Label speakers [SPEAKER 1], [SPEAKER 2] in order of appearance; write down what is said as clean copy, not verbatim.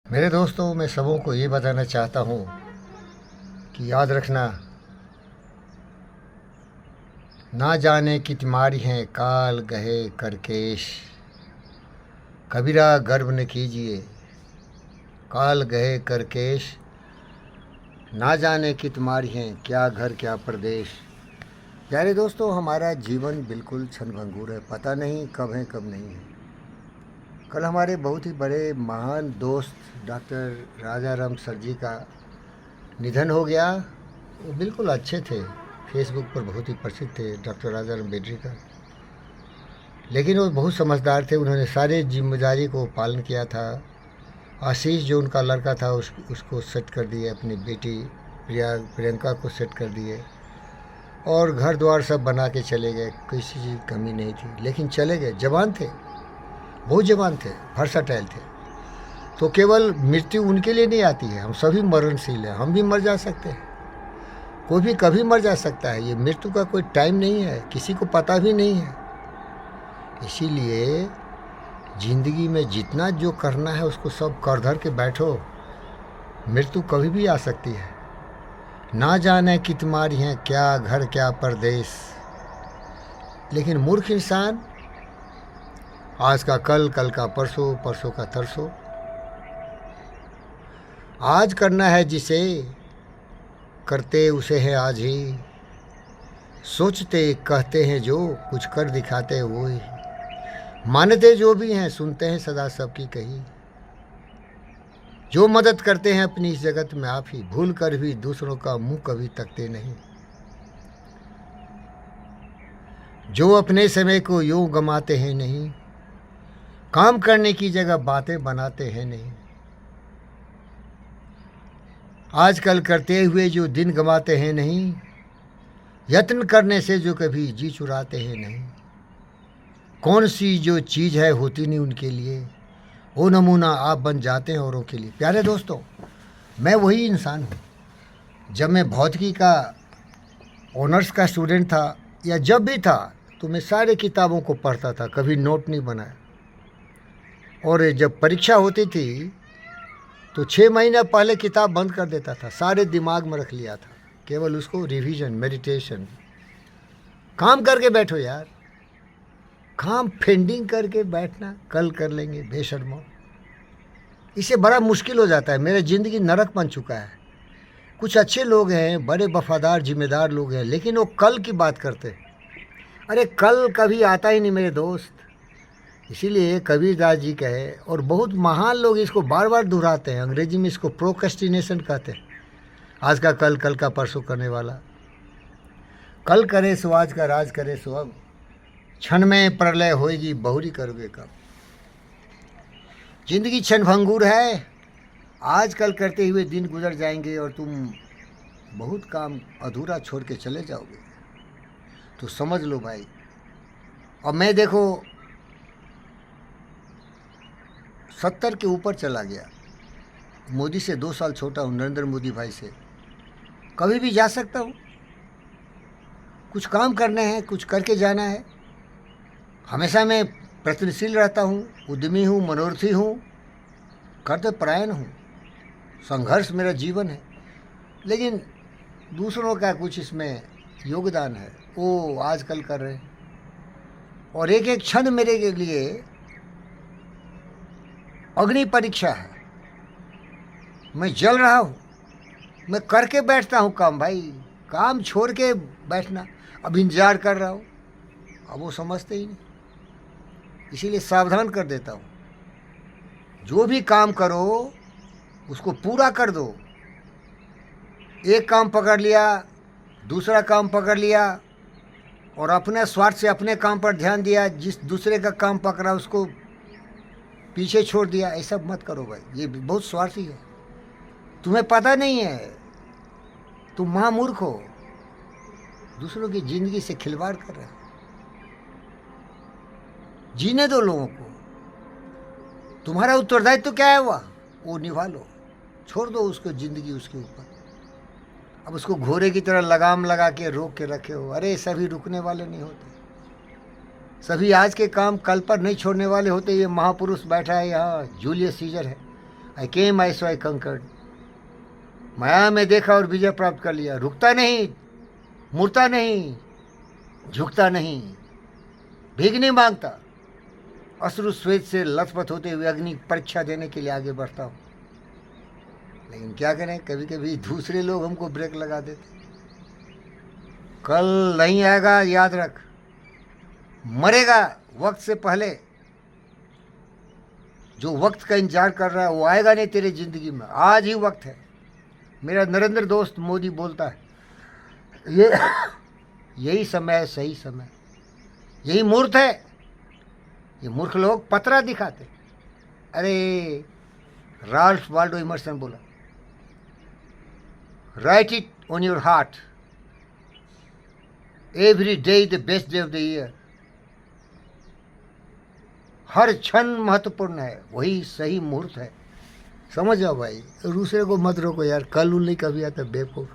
[SPEAKER 1] मेरे दोस्तों, मैं सबों को ये बताना चाहता हूँ कि याद रखना, ना जाने कि तुम्हारी हैं काल गहे करकेश। कबीरा गर्व न कीजिए काल गहे करकेश, ना जाने कि तुम्हारी हैं क्या घर क्या प्रदेश। प्यारे दोस्तों, हमारा जीवन बिल्कुल क्षणभंगुर है, पता नहीं कब है कब नहीं है। कल हमारे बहुत ही बड़े महान दोस्त डॉक्टर राजा राम सर जी का निधन हो गया। वो बिल्कुल अच्छे थे, फेसबुक पर बहुत ही प्रसिद्ध थे डॉक्टर राजा राम बेड्रीकर। लेकिन वो बहुत समझदार थे, उन्होंने सारे जिम्मेदारी को पालन किया था। आशीष जो उनका लड़का था उसको सेट कर दिए, अपनी बेटी प्रियंका को सेट कर दिए और घर द्वार सब बना के चले गए। किसी चीज़ की कमी नहीं थी, लेकिन चले गए। जवान थे, बहुत जवान थे, वर्सटाइल थे। तो केवल मृत्यु उनके लिए नहीं आती है, हम सभी मरणशील हैं, हम भी मर जा सकते हैं, कोई भी कभी मर जा सकता है। ये मृत्यु का कोई टाइम नहीं है, किसी को पता भी नहीं है। इसीलिए ज़िंदगी में जितना जो करना है उसको सब कर धर के बैठो, मृत्यु कभी भी आ सकती है। ना जाने कि तुम्हारी हैं क्या घर क्या परदेश। लेकिन मूर्ख इंसान आज का कल, कल का परसों, परसों का तरसों। आज करना है जिसे, करते उसे है आज ही। सोचते कहते हैं जो, कुछ कर दिखाते वो ही। मानते जो भी हैं, सुनते हैं सदा सबकी कही। जो मदद करते हैं अपनी इस जगत में आप ही, भूल कर भी दूसरों का मुंह कभी तकते नहीं। जो अपने समय को यूं गमाते हैं नहीं, काम करने की जगह बातें बनाते हैं नहीं। आजकल करते हुए जो दिन गंवाते हैं नहीं, यत्न करने से जो कभी जी चुराते हैं नहीं। कौन सी जो चीज़ है होती नहीं उनके लिए, वो नमूना आप बन जाते हैं औरों के लिए। प्यारे दोस्तों, मैं वही इंसान हूँ। जब मैं भौतिकी का ऑनर्स का स्टूडेंट था या जब भी था, तो मैं सारे किताबों को पढ़ता था, कभी नोट नहीं बनाया। और जब परीक्षा होती थी तो 6 महीना पहले किताब बंद कर देता था, सारे दिमाग में रख लिया था, केवल उसको रिवीजन, मेडिटेशन। काम करके बैठो यार, काम पेंडिंग करके बैठना, कल कर लेंगे बेशर्मो, इससे बड़ा मुश्किल हो जाता है। मेरा ज़िंदगी नरक बन चुका है। कुछ अच्छे लोग हैं, बड़े वफादार जिम्मेदार लोग हैं, लेकिन वो कल की बात करते हैं। अरे कल कभी आता ही नहीं मेरे दोस्त। इसीलिए कबीरदास जी कहे, और बहुत महान लोग इसको बार बार दोहराते हैं, अंग्रेजी में इसको प्रोक्रेस्टिनेशन कहते हैं। आज का कल, कल का परसों करने वाला। कल करे सो आज का राज करे सो अब, क्षण में प्रलय होएगी बहुरी करोगे कब। जिंदगी क्षणभंगुर है, आज कल करते हुए दिन गुजर जाएंगे और तुम बहुत काम अधूरा छोड़ के चले जाओगे। तो समझ लो भाई। और मैं देखो 70 के ऊपर चला गया, मोदी से 2 साल छोटा हूँ, नरेंद्र मोदी भाई से। कभी भी जा सकता हूँ, कुछ काम करने हैं, कुछ करके जाना है। हमेशा मैं प्रयत्नशील रहता हूँ, उद्यमी हूँ, मनोरथी हूँ, कर्तव्यपरायण हूँ। संघर्ष मेरा जीवन है, लेकिन दूसरों का कुछ इसमें योगदान है, वो आजकल कर रहे हैं। और एक एक क्षण मेरे के लिए अग्नि परीक्षा है। मैं जल रहा हूँ, मैं करके बैठता हूँ काम। भाई काम छोड़ के बैठना, अब इंतजार कर रहा हूँ, अब वो समझते ही नहीं। इसीलिए सावधान कर देता हूँ, जो भी काम करो उसको पूरा कर दो। एक काम पकड़ लिया, दूसरा काम पकड़ लिया और अपने स्वार्थ से अपने काम पर ध्यान दिया, जिस दूसरे का काम पकड़ा उसको पीछे छोड़ दिया। ऐसा मत करो भाई, ये बहुत स्वार्थी है। तुम्हें पता नहीं है, तुम महामूर्ख हो, दूसरों की ज़िंदगी से खिलवाड़ कर रहे हो। जीने दो लोगों को। तुम्हारा उत्तरदायित्व तो क्या है वो निभा लो, छोड़ दो उसको ज़िंदगी उसके ऊपर। अब उसको घोड़े की तरह लगाम लगा के रोक के रखे हो। अरे सभी रुकने वाले नहीं होते, सभी आज के काम कल पर नहीं छोड़ने वाले होते। ये महापुरुष बैठा है यहाँ, जूलियस सीजर है, आई केम आई सो आई कंकर्ड, माया में देखा और विजय प्राप्त कर लिया। रुकता नहीं, मुड़ता नहीं, झुकता नहीं, भीख नहीं मांगता, अश्रु श्वेत से लथपथ होते हुए अग्नि परीक्षा देने के लिए आगे बढ़ता हूँ। लेकिन क्या करें, कभी कभी दूसरे लोग हमको ब्रेक लगा देते। कल नहीं आएगा, याद रख, मरेगा वक्त से पहले। जो वक्त का इंतजार कर रहा है वो आएगा नहीं तेरे जिंदगी में, आज ही वक्त है। मेरा नरेंद्र दोस्त मोदी बोलता है ये यही समय है, सही समय, यही मुहूर्त है। ये मूर्ख लोग पतरा दिखाते। अरे राल्फ वाल्डो इमर्सन बोला, write it on your heart, every day is the best day of the year. हर क्षण महत्वपूर्ण है, वही सही मुहूर्त है। समझ जाओ भाई, दूसरे को मत रोको यार, कल उल नहीं कभी आता बेवकूफ।